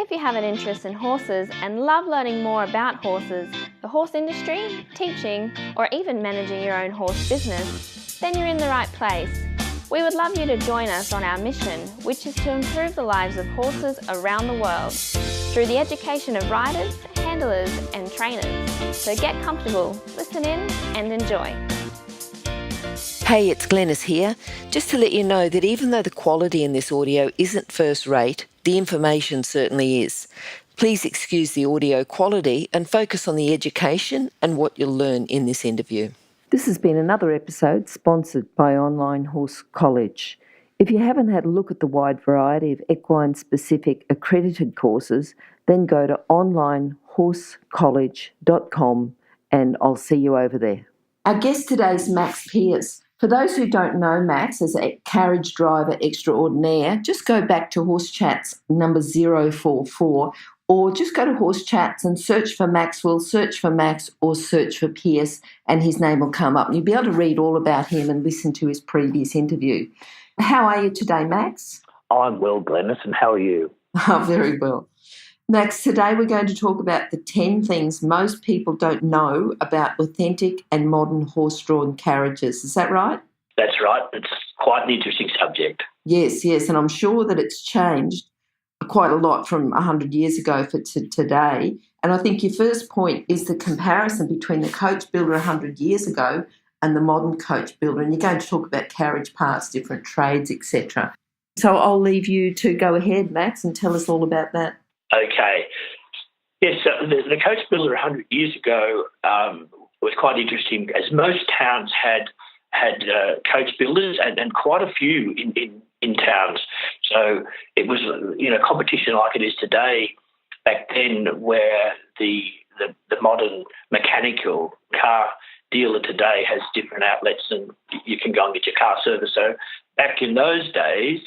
If you have an interest in horses and love learning more about horses, the horse industry, teaching, or even managing your own horse business, then you're in the right place. We would love you to join us on our mission, which is to improve the lives of horses around the world through the education of riders, handlers, and trainers. So get comfortable, listen in, and enjoy. Hey, it's Glenys here. Just to let you know that even though the quality in this audio isn't first rate, the information certainly is. Please excuse the audio quality and focus on the education and what you'll learn in this interview. This has been another episode sponsored by Online Horse College. If you haven't had a look at the wide variety of equine-specific accredited courses, then go to onlinehorsecollege.com and I'll see you over there. Our guest today is Max Pearce. For those who don't know Max as a carriage driver extraordinaire, just go back to Horse Chats number 044 or just go to Horse Chats and search for Maxwell, search for Max or search for Pearce and his name will come up. And you'll be able to read all about him and listen to his previous interview. How are you today, Max? I'm well, Glenys, and how are you? Oh, very well. Max, today we're going to talk about the 10 things most people don't know about authentic and modern horse-drawn carriages. Is that right? That's right. It's quite an interesting subject. Yes, and I'm sure that it's changed quite a lot from 100 years ago to today. And I think your first point is the comparison between the Coachbuilder 100 years ago and the modern Coachbuilder. And you're going to talk about carriage parts, different trades, etc. So I'll leave you to go ahead, Max, and tell us all about that. Okay. Yes, the Coachbuilder 100 years ago was quite interesting, as most towns had coach builders and quite a few in towns. So it was, competition like it is today. Back then, where the modern mechanical car dealer today has different outlets and you can go and get your car serviced. So back in those days,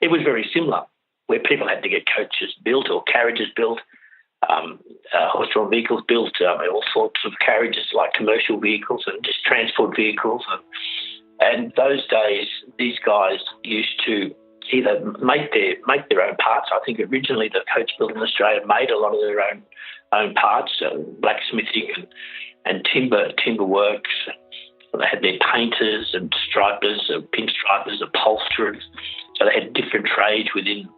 it was very similar, where people had to get coaches built or carriages built, horse-drawn vehicles built, all sorts of carriages like commercial vehicles and just transport vehicles. And those days, these guys used to either make their own parts. I think originally the coach builder in Australia made a lot of their own parts, blacksmithing and timber works. They had their painters and stripers, pinstripers, upholsterers. So they had different trades within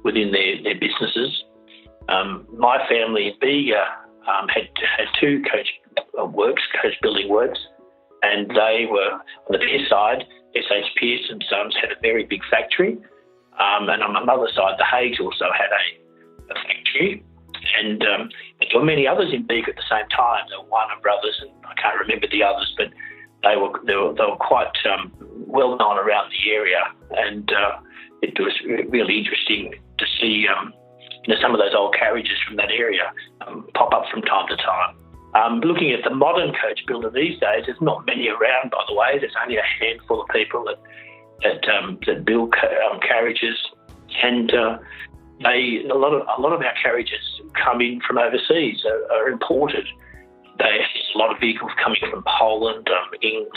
their businesses. My family in Bega had two coach building works, and they were on the Pearce side. S.H. Pearce and Sons had a very big factory, and on my mother's side, the Haigs also had a factory, and there were many others in Bega at the same time. There were Warner Brothers, and I can't remember the others, but they were quite well known around the area, and it was really interesting to see some of those old carriages from that area pop up from time to time. Looking at the modern coach builder these days, there's not many around, by the way. There's only a handful of people that build carriages, and a lot of our carriages come in from overseas, are imported. There's a lot of vehicles coming from Poland, England,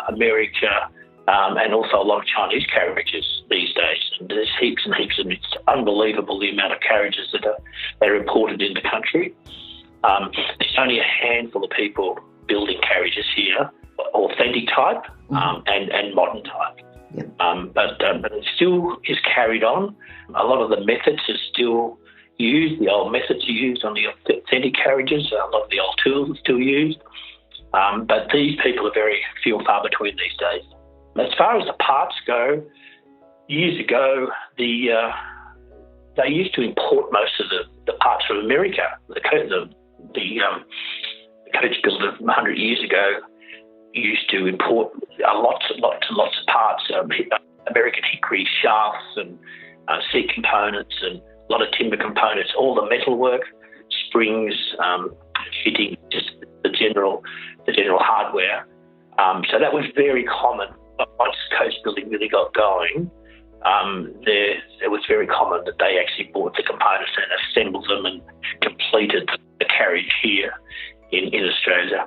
America, and also a lot of Chinese carriages these days. And there's heaps and heaps of them. It's unbelievable the amount of carriages that are imported in the country. There's only a handful of people building carriages here, authentic type and modern type. Yep. But it still is carried on. A lot of the methods are still used. The old methods are used on the authentic carriages. A lot of the old tools are still used. But these people are very few and far between these days. As far as the parts go, years ago, they used to import most of the parts from America. The coach builder 100 years ago used to import lots and lots of parts, American hickory shafts and seat components and a lot of timber components, all the metalwork, springs, fitting, just the general hardware. So that was very common. Once coach building really got going, it was very common that they actually bought the components and assembled them and completed the carriage here in Australia.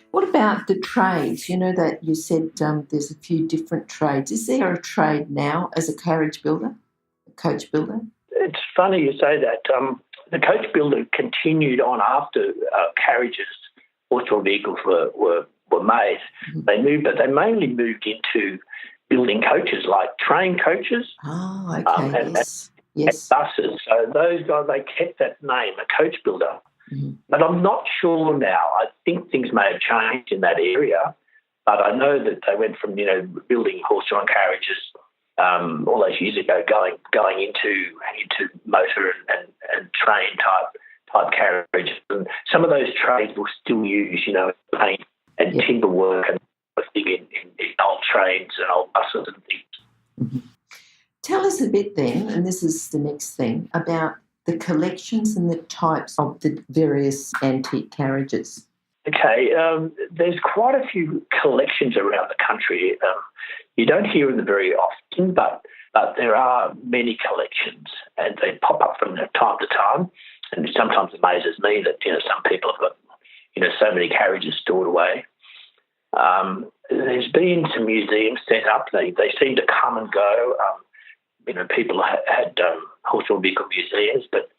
What about the trades? You know that you said there's a few different trades. Is there a trade now as a carriage builder? Coachbuilder? It's funny you say that. The Coachbuilder continued on after Carriages horse-drawn vehicles were made. Mm-hmm. They mainly moved into building coaches, like train coaches. Oh, okay, yes. And buses. So those guys, they kept that name, a Coachbuilder. Mm-hmm. But I'm not sure now. I think things may have changed in that area. But I know that they went from, building horse-drawn carriages all those years ago, going into motor and train type carriages. And some of those trades will still use, paint and timber work and in old trains and old buses and things. Mm-hmm. Tell us a bit then, and this is the next thing, about the collections and the types of the various antique carriages. Okay, there's quite a few collections around the country. You don't hear of them very often, but there are many collections, and they pop up from time to time. And sometimes it amazes me that some people have got so many carriages stored away. There's been some museums set up. They seem to come and go. People had horse-drawn vehicle museums, but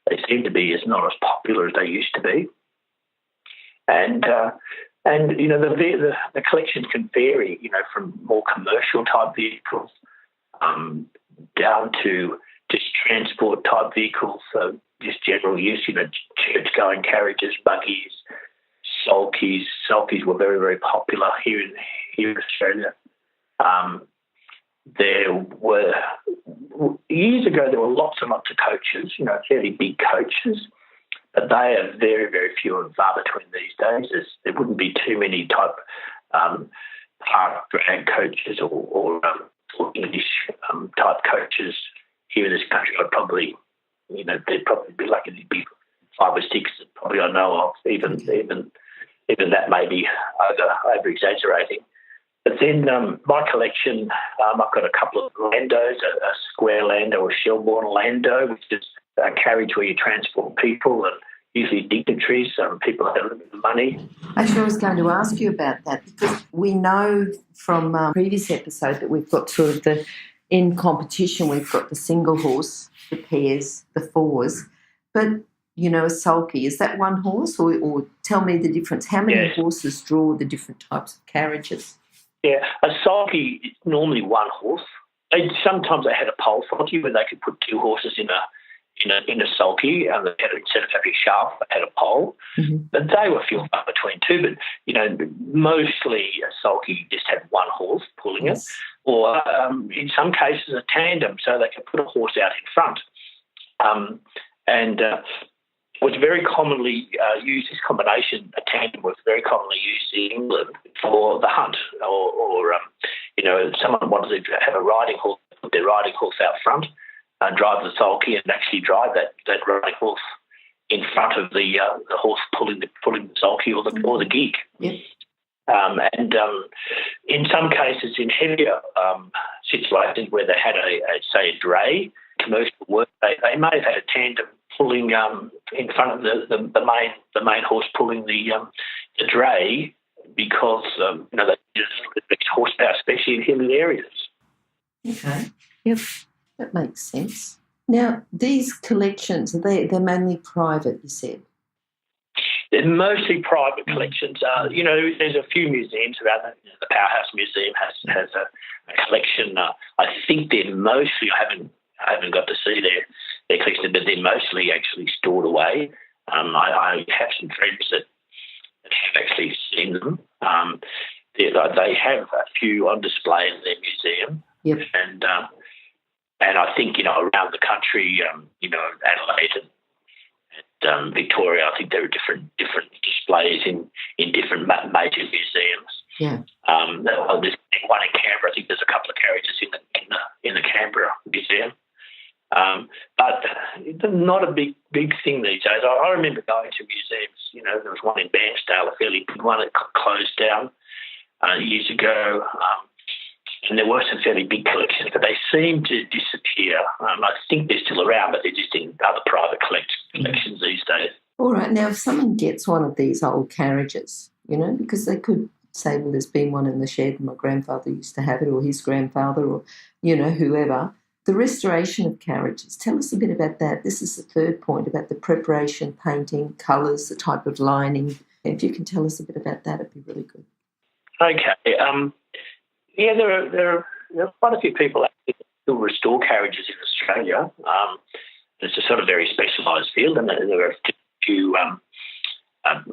they seem to be not as popular as they used to be. And the collections can vary, from more commercial type vehicles down to just transport type vehicles, so just general use, church going carriages, buggies, sulkies. Sulkies were very, very popular here in Australia. Years ago there were lots and lots of coaches, fairly big coaches. But they are very, very few and far between these days. There wouldn't be too many type park drag coaches or English type coaches here in this country. I'd probably, there'd probably be lucky to be 5 or 6 that probably I know of. Even that may be over exaggerating. But then my collection, I've got a couple of landos, a square lando, a Shelbourne lando, which is a carriage where you transport people and usually dignitaries, people have a little bit of money. Actually, I was going to ask you about that because we know from previous episode that we've got sort of in competition, we've got the single horse, the pairs, the fours, but, a sulky, is that one horse or tell me the difference? How many horses draw the different types of carriages? Yeah, a sulky is normally one horse. Sometimes they had a pole sulky where they could put 2 horses in a sulky, and they had, instead of having a shaft, they had a pole. Mm-hmm. But they were few and far between too. But mostly a sulky just had one horse pulling it, or in some cases a tandem, so they could put a horse out in front. And was very commonly used. This combination, a tandem, was very commonly used in England for the hunt, or someone wanted to have a riding horse, put their riding horse out front, and drive the sulky, and actually drive that riding horse in front of the horse pulling the sulky or the gig. Yep. And in some cases, in heavier situations where they had a dray, commercial work, they may have had a tandem pulling in front of the main horse pulling the dray because they just horsepower, especially in hilly areas. Okay. Yep. That makes sense. Now, these collections, they're mainly private, you said? They're mostly private collections. There's a few museums around that. The Powerhouse Museum has a collection. I think they're mostly, I haven't got to see their collection, but they're mostly actually stored away. I have some friends that have actually seen them. They have a few on display in their museum. Yep. And I think, around the country, Adelaide and Victoria, I think there are different displays in different major museums. Yeah. There's one in Canberra. I think there's a couple of carriages in the Canberra Museum. But not a big thing these days. I remember going to museums. There was one in Bairnsdale, a fairly big one that closed down years ago. And there were some fairly big collections, but they seem to disappear. I think they're still around, but they're just in other private collections these days. All right. Now, if someone gets one of these old carriages, because they could say, well, there's been one in the shed, my grandfather used to have it, or his grandfather, or, whoever, The restoration of carriages, tell us a bit about that. This is the third point about the preparation, painting, colours, the type of lining. If you can tell us a bit about that, it'd be really good. Okay. There are quite a few people who restore carriages in Australia. It's a sort of very specialised field, and there are a few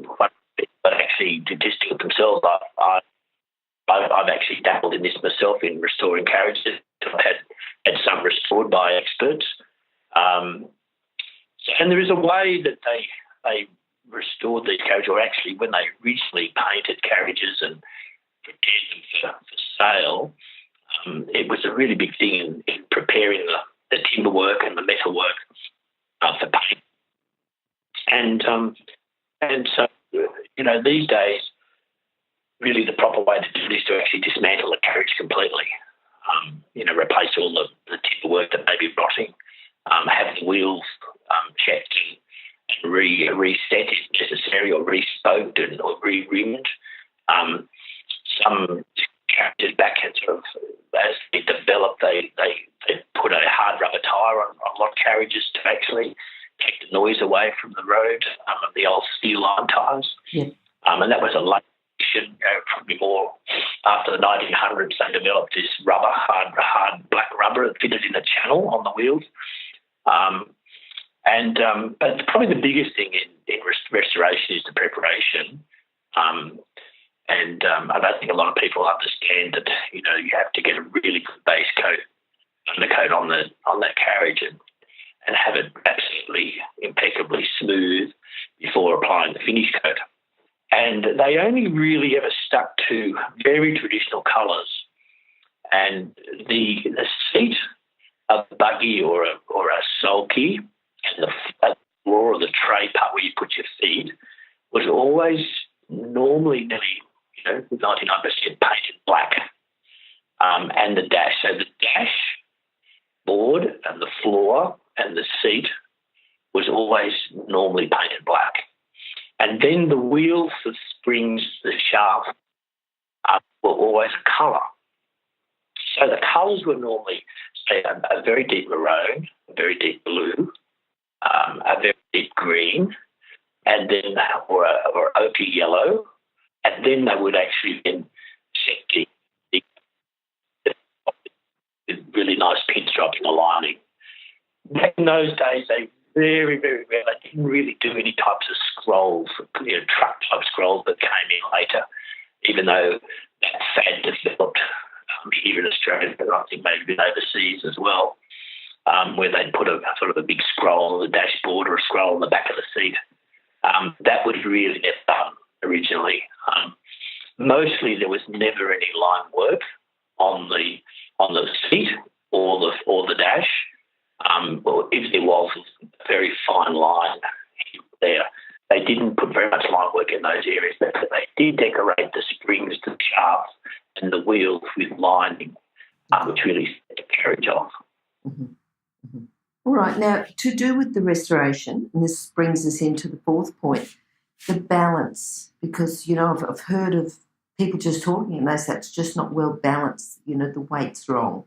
quite people that actually distinguish themselves. I've actually dabbled in this myself in restoring carriages. I've had some restored by experts. And there is a way that they restored these carriages, or actually when they originally painted carriages and prepared them for sale, it was a really big thing in preparing the timber work and the metal work for paint. And so, these days, really the proper way to do it is to actually dismantle the carriage completely. Replace all the timber work that may be rotting, have the wheels checked and reset if necessary, or re-spoked or re-rimmed. Some carriages back in as they develop, they put a hard rubber tyre on a lot of carriages to actually take the noise away from the road, the old steel line tyres. Yeah. And that was a late addition, probably more after the 1900s. They developed this rubber, hard black rubber that fitted in a channel on the wheels. But probably the biggest thing in restoration is the preparation. I don't think a lot of people understand that, you have to get a really good base coat, undercoat on that carriage and have it absolutely impeccably smooth before applying the finish coat. And they only really ever stuck to very traditional colours. And the seat of a buggy or a sulky and the floor or the tray part where you put your feet was always normally nearly 99% painted black. And the dash. So the dash board and the floor and the seat was always normally painted black. And then the wheels, the springs, the shaft were always a colour. So the colours were normally, say, a very deep maroon, a very deep blue, a very deep green, and then or ochre yellow, and then they would actually then set the really nice pinstripe in the lining. Back in those days, they very, very rare. They didn't really do any types of scrolls, truck-type scrolls that came in later, even though that fad developed here in Australia, but I think maybe overseas as well, where they'd put a sort of a big scroll on the dashboard or a scroll on the back of the seat. That was really never done originally. Mostly there was never any line work on the seat or the dash. Well, if there was a very fine line there, they didn't put very much line work in those areas, but they did decorate the springs, the shafts, and the wheels with lining, which really set the carriage off. Mm-hmm. Mm-hmm. All right, now to do with the restoration, and this brings us into the fourth point, the balance, because, I've heard of people just talking and they say it's just not well balanced, the weight's wrong.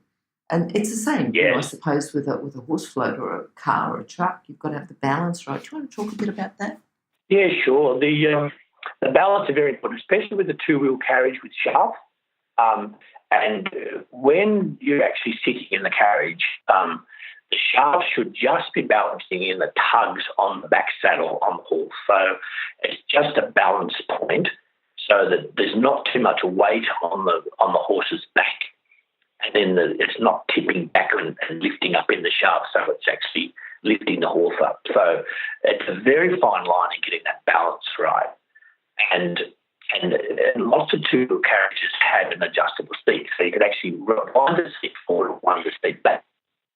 And it's the same, yes. I suppose, with a horse float or a car or a truck. You've got to have the balance right. Do you want to talk a bit about that? Yeah, sure. The balance is very important, especially with the two-wheel carriage with shaft. And when you're actually sitting in the carriage, the shaft should just be balancing in the tugs on the back saddle on the horse. So it's just a balance point so that there's not too much weight on the horse's back. And then it's not tipping back and lifting up in the shaft, so it's actually lifting the horse up. So it's a very fine line in getting that balance right. And lots of two-wheel carriages had an adjustable seat, so you could actually wind the seat forward and wind the seat back.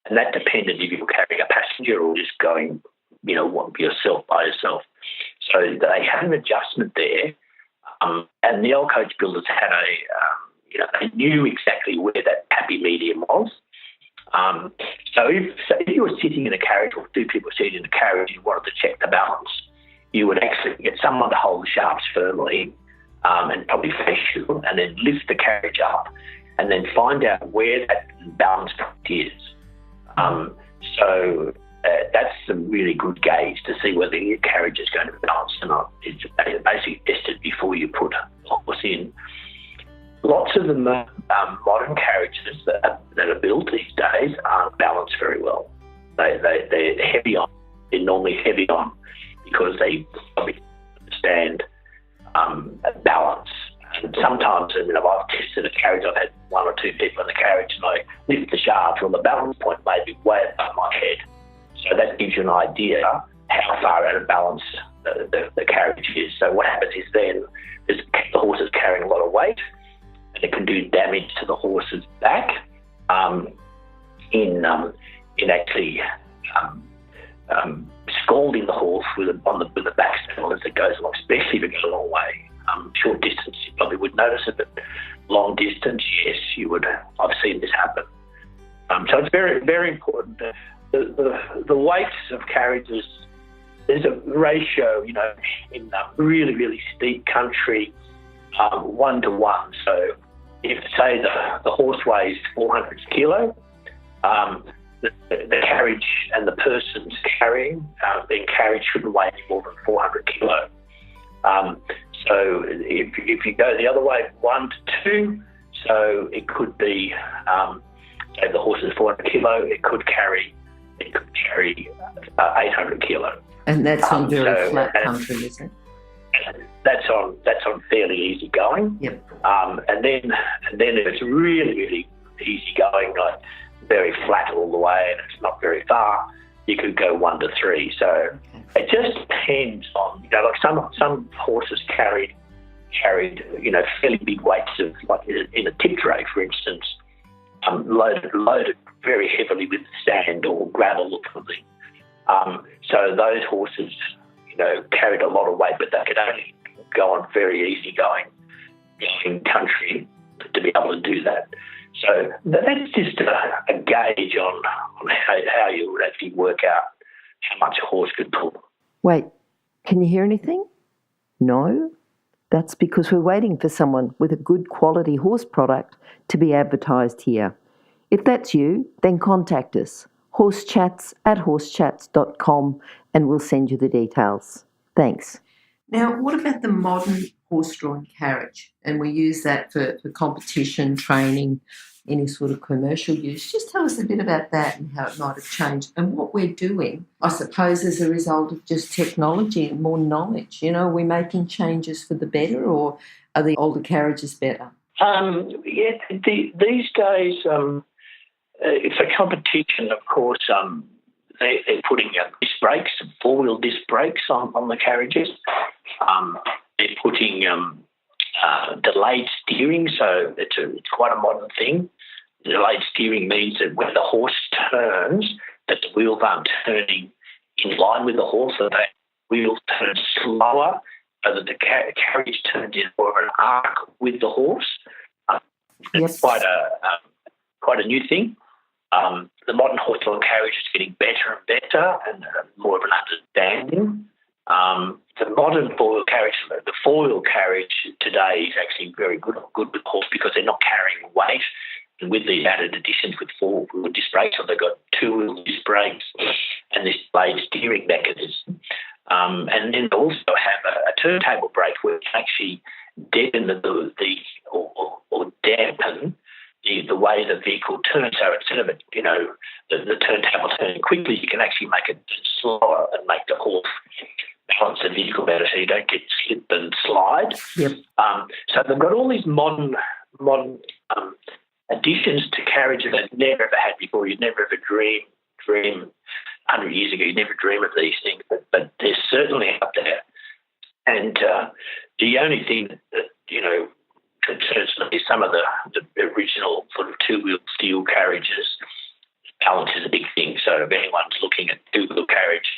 And that depended if you were carrying a passenger or just going, yourself by yourself. So they had an adjustment there. And the old coach builders had they knew exactly where that happy medium was. So if you were sitting in a carriage or two people sitting in a carriage and you wanted to check the balance, you would actually get someone to hold the shafts firmly and probably face you, and then lift the carriage up and then find out where that balance point is. So that's a really good gauge to see whether your carriage is going to balance or not. It's basically tested before you put a horse in. Lots of the modern carriages that are built these days aren't balanced very well. They're heavy on. They're normally heavy on because they probably understand balance. And sometimes, I've tested a carriage, I've had one or two people in the carriage and I lift the shaft on the balance point maybe way above my head. So that gives you an idea how far out of balance the carriage is. So what happens is then the horse is carrying a lot of weight and it can do damage to the horse's back in actually scalding the horse with the back saddle as it goes along, especially if it goes a long way. Short distance, you probably would notice it, but long distance, yes, you would. I've seen this happen. So it's very, very important. The weights of carriages, there's a ratio, in really, really steep country, 1 to 1. So if, say, the horse weighs 400 kilo, the carriage and the person's being carried shouldn't weigh any more than 400 kilo. So if you go the other way, 1 to 2, so it could be, say the horse is 400 kilo, it could carry 800 kilo. And that's on very flat country, isn't it? That's on fairly easy going. Yep. And then if it's really, really easy going, like very flat all the way, and it's not very far, you could go 1 to 3. So it just depends on, like some horses carried, fairly big weights of, like in a tip tray, for instance, loaded very heavily with sand or gravel or something. So those horses, carried a lot of weight, but they could only go on very easy going country to be able to do that. So that's just a gauge on how you would actually work out how much a horse could pull. Wait, can you hear anything? No? That's because we're waiting for someone with a good quality horse product to be advertised here. If that's you, then contact us, horsechats@horsechats.com, and we'll send you the details. Thanks. Now, what about the modern horse-drawn carriage? And we use that for competition, training, any sort of commercial use. Just tell us a bit about that and how it might have changed and what we're doing, I suppose, as a result of just technology and more knowledge. Are we making changes for the better, or are the older carriages better? These days, for competition, of course, they're putting disc brakes, four-wheel disc brakes on the carriages. They're putting delayed steering, so it's quite a modern thing. Delayed steering means that when the horse turns, that the wheels aren't turning in line with the horse, so the wheels turn slower, so that the carriage turns in more of an arc with the horse. It's quite a new thing. The modern horse-drawn carriage is getting better and better and more of an understanding. The modern four-wheel carriage, the four-wheel carriage today is actually very good with horse because they're not carrying weight. And with these added additions with four-wheel disc brakes, so they've got two-wheel disc brakes and this blade steering mechanism. And then they also have a turntable brake where it can actually deaden or dampen the way the vehicle turns. So instead of the turntable turning quickly, you can actually make it slower and make the horse balance the vehicle better so you don't get slip and slide. Yep. So they've got all these modern additions to carriages that you've never ever had before. You'd never ever dream 100 years ago. You'd never dream of these things, but they're certainly out there. And the only thing that concerns me is some of the original sort of two-wheel steel carriages. Balance is a big thing. So if anyone's looking at two-wheel carriage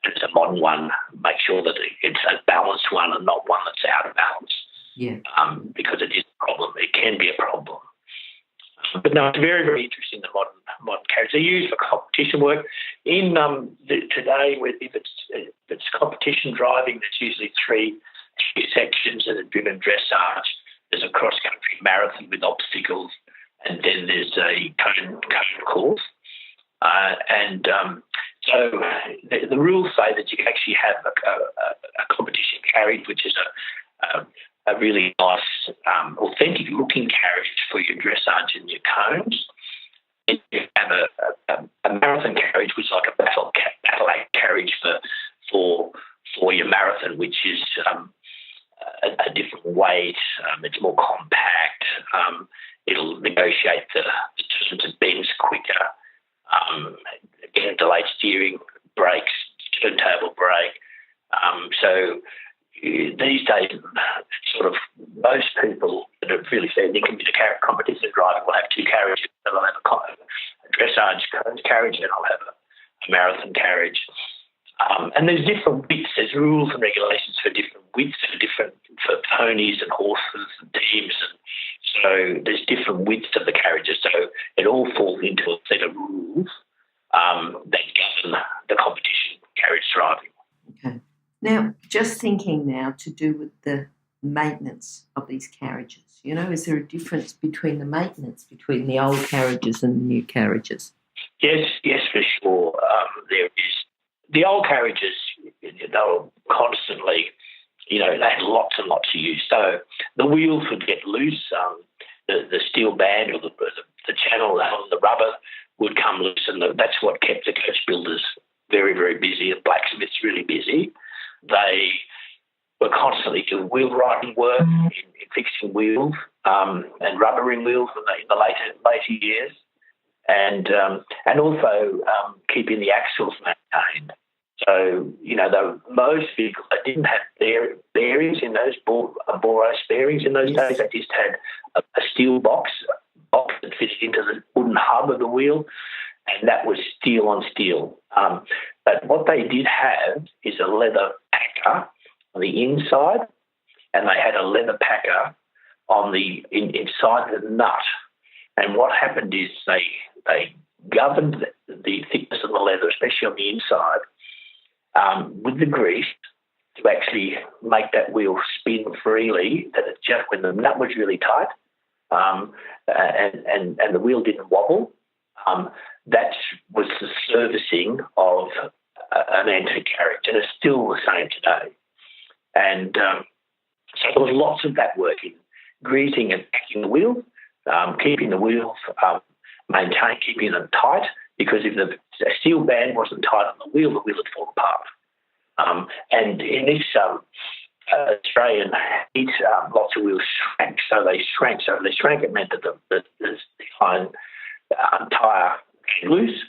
and it's a modern one, make sure that it's a balanced one and not one that's out of balance. Yeah. Because it is a problem. It can be a problem. But no, it's very, very interesting, the modern carriage. They're used for competition work. In today, if it's competition driving, there's usually three sections that are driven dressage. There's a cross-country marathon with obstacles, and then there's a cone course. So the rules say that you can actually have a competition carriage, which is a really nice, authentic-looking carriage for your dressage and your cones. And you have a marathon carriage, which is like a battle act carriage for your marathon, which is a different weight. It's more compact. It'll negotiate the turns and bends quicker. Again, delayed steering, brakes, turntable brake. So these days, sort of most people that are really thinking about competition driving will have two carriages. They'll have a dressage carriage and I'll have a marathon carriage. And there's different widths. There's rules and regulations for different widths for ponies and horses and teams. And so there's different widths of the carriages. So it all falls into a set of rules that govern the competition carriage driving. Okay. Now, just thinking now to do with the maintenance of these carriages, is there a difference between the maintenance between the old carriages and the new carriages? Yes, for sure. There is. The old carriages, they were constantly, they had lots and lots of use. So the wheels would get loose, the steel band or the channel on the rubber would come loose, and that's what kept the coach builders very, very busy, the blacksmiths really busy. They were constantly doing wheel riding work, in fixing wheels and rubbering wheels in the later years, and also keeping the axles maintained. So, most vehicles, they didn't have bearings in those, Boros bearings in those days. They just had a steel box that fitted into the wooden hub of the wheel, and that was steel on steel. But what they did have is a leather packer on the inside, and they had a leather packer on the inside the nut. And what happened is they governed the thickness of the leather, especially on the inside, with the grease to actually make that wheel spin freely, that it just when the nut was really tight and the wheel didn't wobble, that was the servicing of an antique carriage, and it's still the same today. And so there was lots of that work in greasing and packing the wheels, keeping the wheels maintained, keeping them tight, because if the steel band wasn't tight on the wheel would fall apart. And in this Australian heat, lots of wheels shrank. So they shrank, it meant that the behind tyre came loose,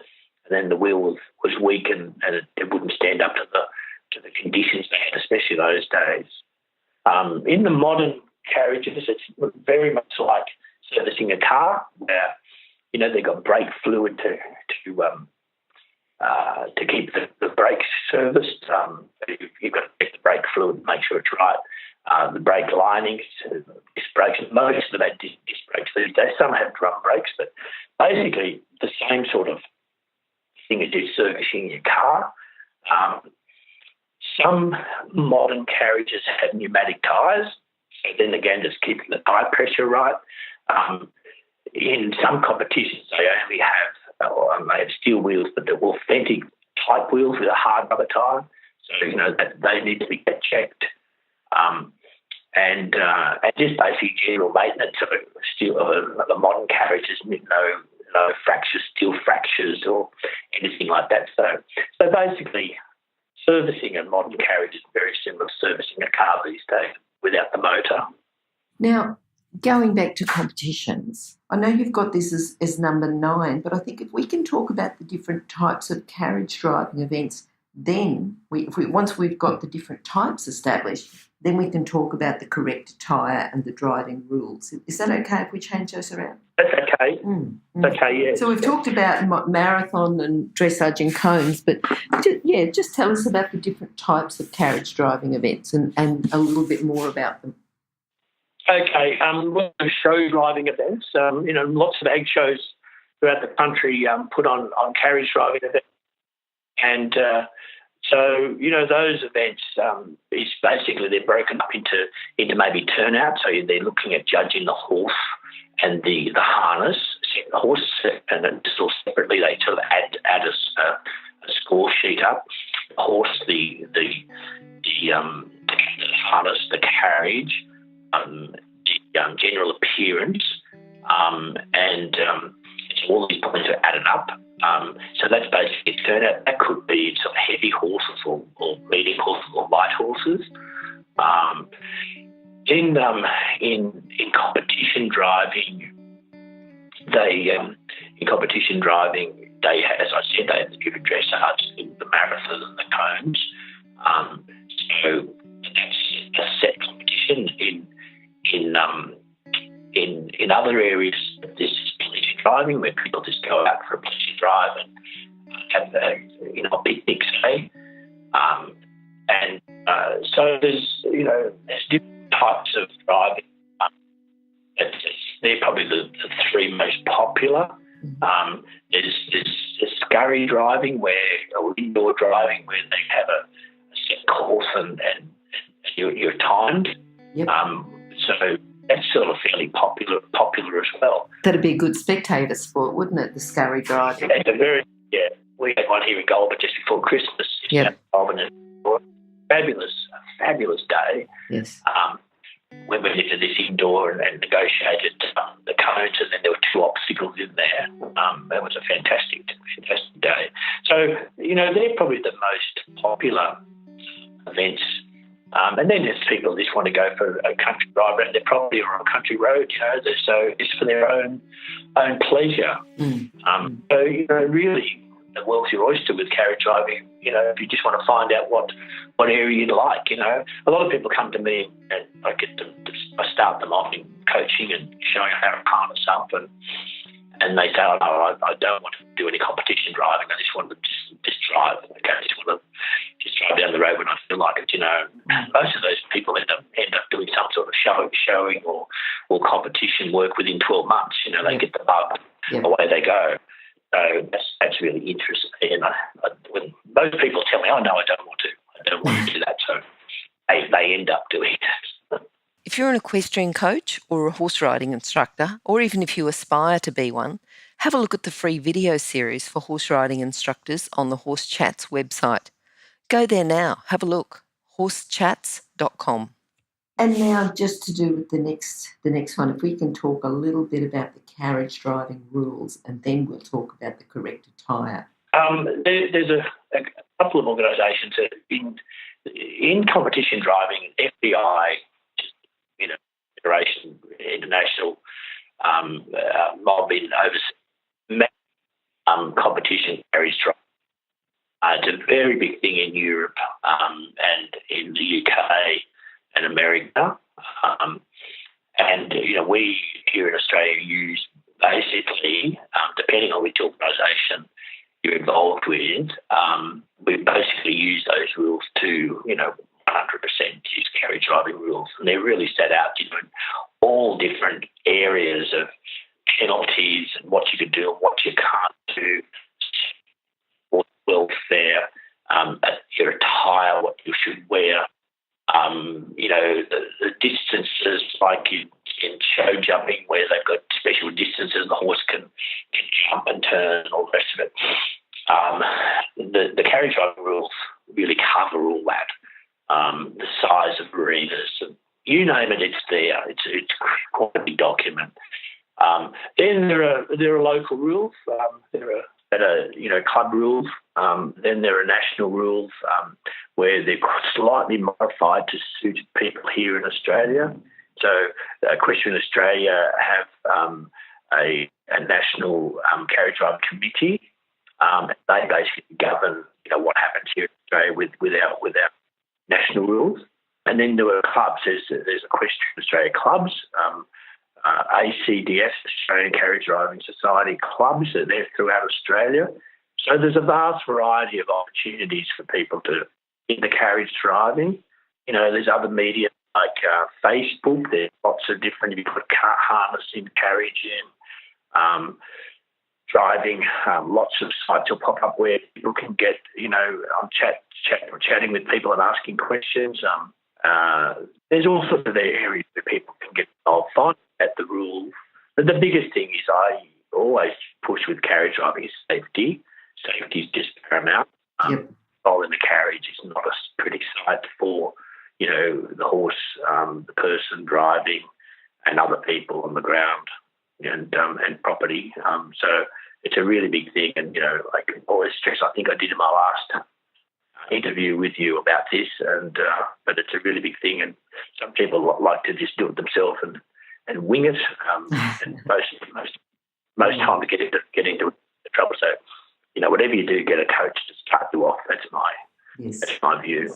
and then the wheel was weak and it wouldn't stand up to the conditions they had, especially those days. In the modern carriages, it's very much like servicing a car, where they've got brake fluid to keep the brakes serviced. You've got to check the brake fluid, make sure it's right. The brake linings, disc brakes, most of them had disc brakes these days. Some have drum brakes, but basically the same sort of thing as you're servicing your car. Some modern carriages have pneumatic tyres, so then again just keeping the tyre pressure right. In some competitions they only have steel wheels, but they're authentic type wheels with a hard rubber tyre, so that they need to be checked. And just basic general maintenance of a modern carriage is no fractures, steel fractures or anything like that. So basically, servicing a modern carriage is very similar to servicing a car these days without the motor. Now, going back to competitions, I know you've got this as number 9, but I think if we can talk about the different types of carriage driving events, then once we've got the different types established, then we can talk about the correct attire and the driving rules. Is that okay if we change those around? That's okay. Okay, yeah. So we've talked about marathon and dressage and cones, but just tell us about the different types of carriage driving events and a little bit more about them. Okay, show driving events. Lots of ag shows throughout the country put on carriage driving events, and so those events is basically they're broken up into maybe turnout. So they're looking at judging the horse and the harness. horses and then still separately they sort of add a score sheet up. The horse, the harness, the carriage, the general appearance, and all these points are added up. So that's basically a turnout. That could be sort of heavy horses or medium horses or light horses. In competition driving, they as I said, they have the different dressage, the marathons and the cones. So that's a set competition. In other areas, this is pleasure driving, where people just go out for a pleasure drive and have a picnic, say. So there's different types of driving. They're probably the three most popular. There's scurry driving, or indoor driving, where they have a set course and you're timed. Yep. So that's sort of fairly popular as well. That'd be a good spectator sport, wouldn't it? The scurry driving. We had one here in Goulburn just before Christmas. Yeah. Fabulous day. Yes. We went into this indoor and negotiated the cones, and then there were two obstacles in there. That was a fantastic day. So, they're probably the most popular events. And then there's people that just want to go for a country drive around their property or on a country road, so it's for their own pleasure. So, really, the world's your oyster with carriage driving. If you just want to find out what area you'd like, a lot of people come to me and I start them off in coaching and showing them how to harness up, and they say, "Oh, no, I don't want to do any competition driving. I just want to just drive. Okay, I just want to just drive down the road when I feel like it." Most of those people end up doing some sort of showing or competition work within 12 months. They get the bug, away they go. So that's really interesting. And when most people tell me, "Oh no, I don't want to do that," so they end up doing it. If you're an equestrian coach or a horse riding instructor, or even if you aspire to be one, have a look at the free video series for horse riding instructors on the Horse Chats website. Go there now, have a look, horsechats.com. And now, just to do with the next one, if we can talk a little bit about the carriage driving rules, and then we'll talk about the correct attire. There's a couple of organisations in competition driving. FBI, Federation International, mob in overseas competition carriage driving. It's a very big thing in Europe and in the UK and America. We here in Australia use basically, depending on which organisation you're involved with, we basically use those rules to, 100% use carriage driving rules. And they're really set out in all different areas of penalties and what you can do and what you can't do, welfare, your attire, what you should wear, the distances, like in show jumping, where they've got special distances the horse can jump and turn and all the rest of it. The carriage driving rules really cover all that. The size of arenas, you name it, it's there. It's quite a big document. Then there are local rules. There are club rules. Then there are national rules where they're slightly modified to suit people here in Australia. So Equestrian Australia have a national carriage driving committee. They basically govern what happens here in Australia with our national rules. And then there are clubs. There's Equestrian Australia clubs, ACDS, Australian Carriage Driving Society clubs. They're throughout Australia. So there's a vast variety of opportunities for people to get into carriage driving. There's other media like Facebook. There's lots of different, you put car harness in, carriage in, driving. Lots of sites will pop up where people can get, on chatting with people and asking questions. There's all sorts of areas where people can get involved, find out the rules. But the biggest thing is always push with carriage driving is safety. Safety is just paramount. Following the carriage is not a pretty sight for, the horse, the person driving, and other people on the ground and property. So it's a really big thing. And, I can always stress, I think I did in my last interview with you about this, but it's a really big thing. And some people like to just do it themselves and wing it. And most time to get into trouble. So, whatever you do, get a coach to start you off. That's my view.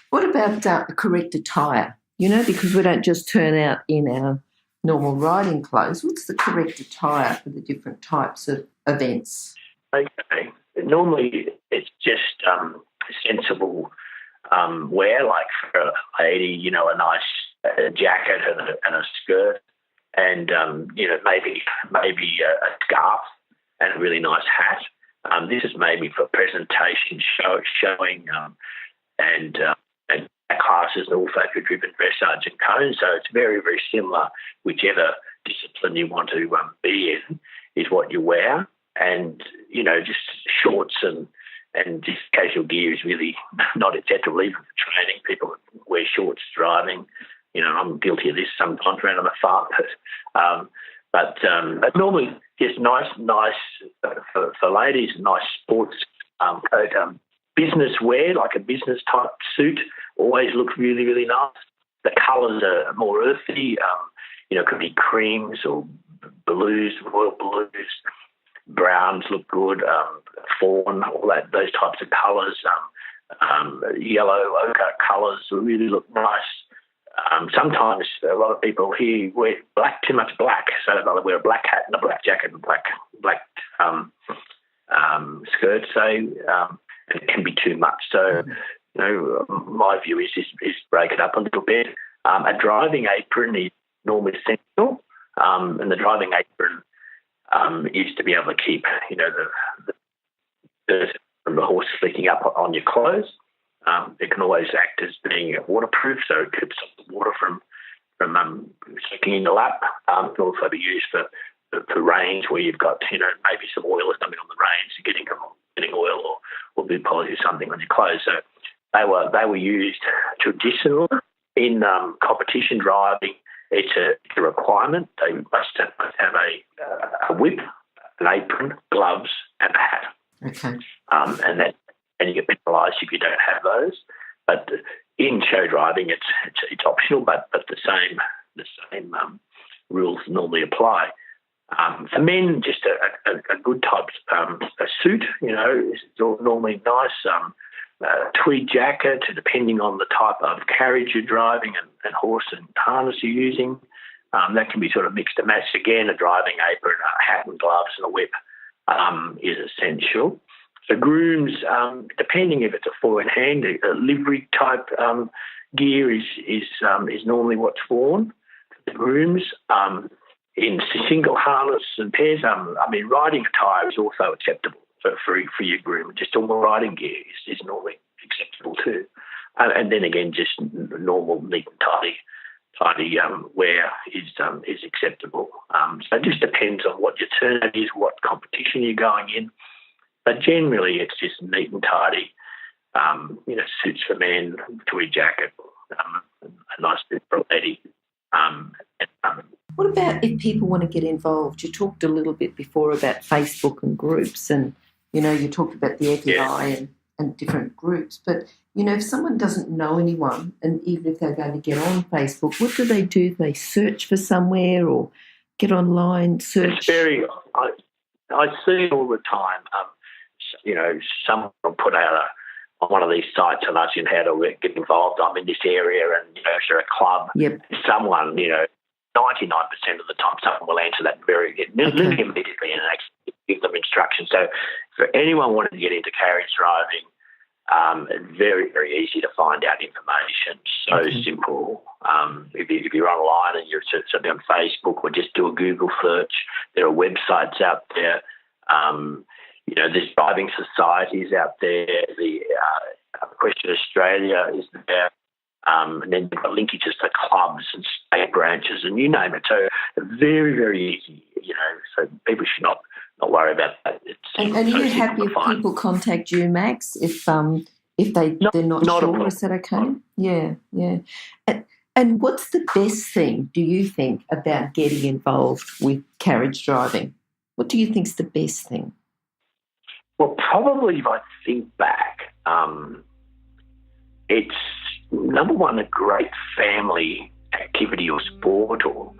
What about correct attire? Because we don't just turn out in our normal riding clothes. What's the correct attire for the different types of events? Okay. Normally it's just sensible wear, like for a lady, a nice jacket and a skirt, and maybe a scarf and a really nice hat. This is maybe for presentation, showing, and classes and also for driven dressage and cones. So it's very, very similar. Whichever discipline you want to be in is what you wear, and just shorts and just casual gear is really not acceptable even for training. People wear shorts driving. I'm guilty of this sometimes around on the farm, but normally just nice for ladies, nice sports coat, business wear, like a business type suit, always looks really, really nice. The colours are more earthy. It could be creams or blues, royal blues. Browns look good. Fawn, all that, those types of colours. Yellow, ochre colours really look nice. Sometimes a lot of people here wear too much black, so they'll wear a black hat and a black jacket and black skirt. So it can be too much. So my view is break it up a little bit. A driving apron is normally essential, and the driving apron is to be able to keep the dirt from the horse flicking up on your clothes. It can always act as being waterproof, so it keeps the water from soaking in the lap. It can also be used for range where you've got maybe some oil or something on the range, getting oil or blue polish or something on your clothes. So they were used traditionally in competition driving. It's a requirement. They must have a whip, an apron, gloves, and a hat. Okay. And you get penalised if you don't have those. But in show driving, it's optional, but the same rules normally apply. For men, just a good type a suit, is normally nice. Tweed jacket, depending on the type of carriage you're driving and horse and harness you're using. That can be sort of mixed and matched. Again, a driving apron, a hat and gloves and a whip is essential. So grooms, depending if it's a four-in-hand, a livery type gear is normally what's worn. The grooms in single harness and pairs. Riding attire is also acceptable for your groom. Just normal riding gear is normally acceptable too. And then again, just normal neat and tidy wear is acceptable. So it just depends on what your turn is, what competition you're going in. But generally, it's just neat and tidy. Suits for men, tweed jacket, a nice bit for a lady. What about if people want to get involved? You talked a little bit before about Facebook and groups, and you talked about the FEI and different groups. But if someone doesn't know anyone, and even if they're going to get on Facebook, what do? They search for somewhere or get online, search? I see it all the time. Someone will put out on one of these sites and asking how to get involved. I'm in this area, and is there a club? Yep. Someone, 99% of the time, someone will answer that immediately and actually give them instructions. So, for anyone wanting to get into carriage driving, it's very, very easy to find out information. So simple. If you're online and you're something on Facebook, or just do a Google search, there are websites out there. There's driving societies out there. The Question Australia is there. And then you've got linkages to clubs and state branches and you name it. So very, very easy, so people should not worry about that. And are you happy if people contact you, Max, if they're not sure? Is that okay? Yeah. And what's the best thing, do you think, about getting involved with carriage driving? What do you think's the best thing? Well, probably if I think back, it's, number one, a great family activity or sport or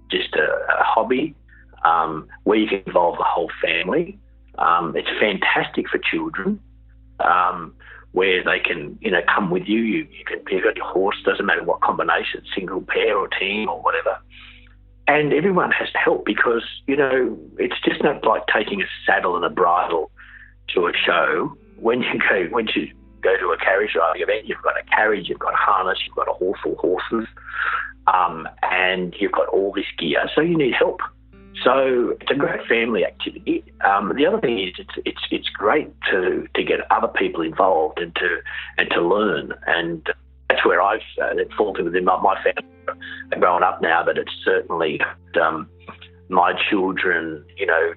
just a hobby where you can involve the whole family. It's fantastic for children where they can, come with you. You've got your horse, doesn't matter what combination, single, pair or team or whatever. And everyone has to help because, it's just not like taking a saddle and a bridle to a show. When you go to a carriage driving event, you've got a carriage, you've got a harness, you've got a horse or horses, and you've got all this gear, so you need help. So it's a great family activity. The other thing is it's great to get other people involved and to learn, and that's where I've fallen within my family. They're growing up now, but it's certainly my children,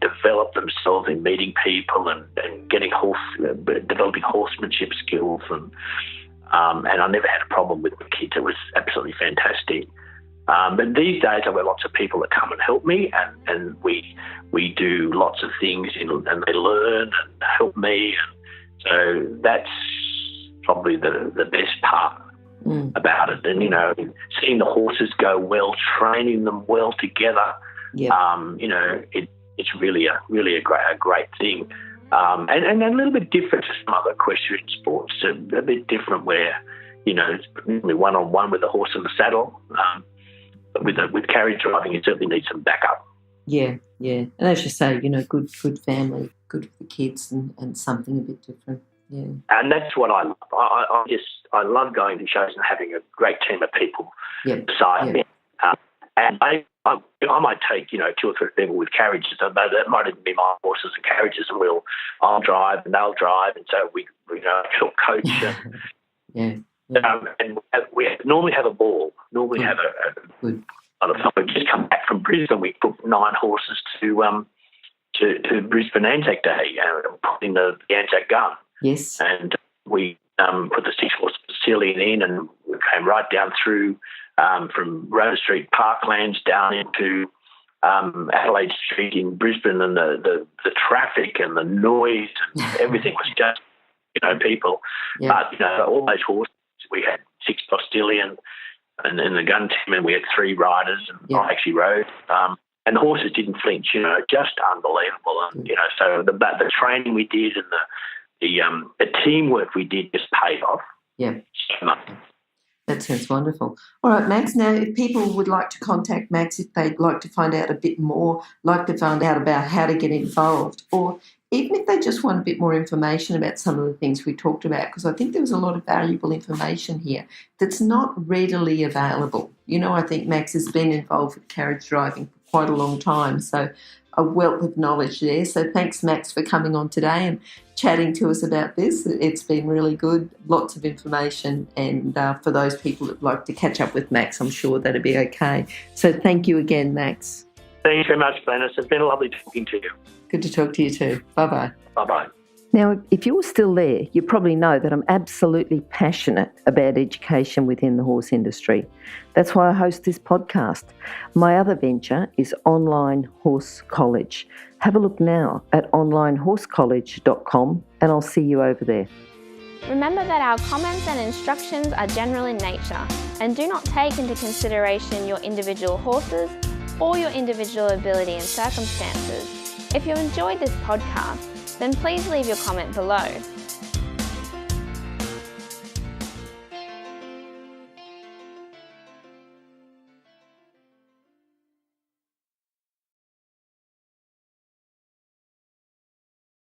develop themselves in meeting people and getting developing horsemanship skills, and I never had a problem with the kids. It was absolutely fantastic. But these days I've got lots of people that come and help me, and we do lots of things, and they learn and help me, and so that's probably the best part about it. And seeing the horses go well, training them well together. Yep. It's really a great thing, and a little bit different to some other equestrian sports. A bit different where it's really one-on-one with the horse and the saddle. But with carriage driving, you certainly need some backup. Yeah, and as you say, good family, good for the kids, and something a bit different. Yeah, and that's what I love. I love going to shows and having a great team of people beside me. And I might take, 2 or 3 people with carriages. That might even be my horses and carriages, and I'll drive and they'll drive, and so we help coach. And we normally have a ball. Normally have a lot of fun. We just come back from Brisbane. We took 9 horses to Brisbane Anzac Day, put in the Anzac gun. Yes, and we put the 6 horse Brazilian in, and we came right down through. From Rose Street Parklands down into Adelaide Street in Brisbane, and the traffic and the noise and everything was just, people. Yeah. But, all those horses, we had 6 postilion and the gun team, and we had 3 riders, and I actually rode. And the horses didn't flinch, just unbelievable. And, so the training we did and the teamwork we did just paid off. Yeah. So much. That sounds wonderful. All right, Max, now if people would like to contact Max, if they'd like to find out a bit more, like to find out about how to get involved, or even if they just want a bit more information about some of the things we talked about, because I think there was a lot of valuable information here that's not readily available. I think Max has been involved with carriage driving for quite a long time, so a wealth of knowledge there. So thanks, Max, for coming on today and chatting to us about this. It's been really good, lots of information, and for those people that like to catch up with Max, I'm sure that'll be okay. So thank you again, Max. Thanks very much, Glenys. It's been lovely talking to you. Good to talk to you too. Bye-bye. Bye-bye. Now, if you're still there, you probably know that I'm absolutely passionate about education within the horse industry. That's why I host this podcast. My other venture is Online Horse College. Have a look now at onlinehorsecollege.com, and I'll see you over there. Remember that our comments and instructions are general in nature and do not take into consideration your individual horses or your individual ability and circumstances. If you enjoyed this podcast, then please leave your comment below.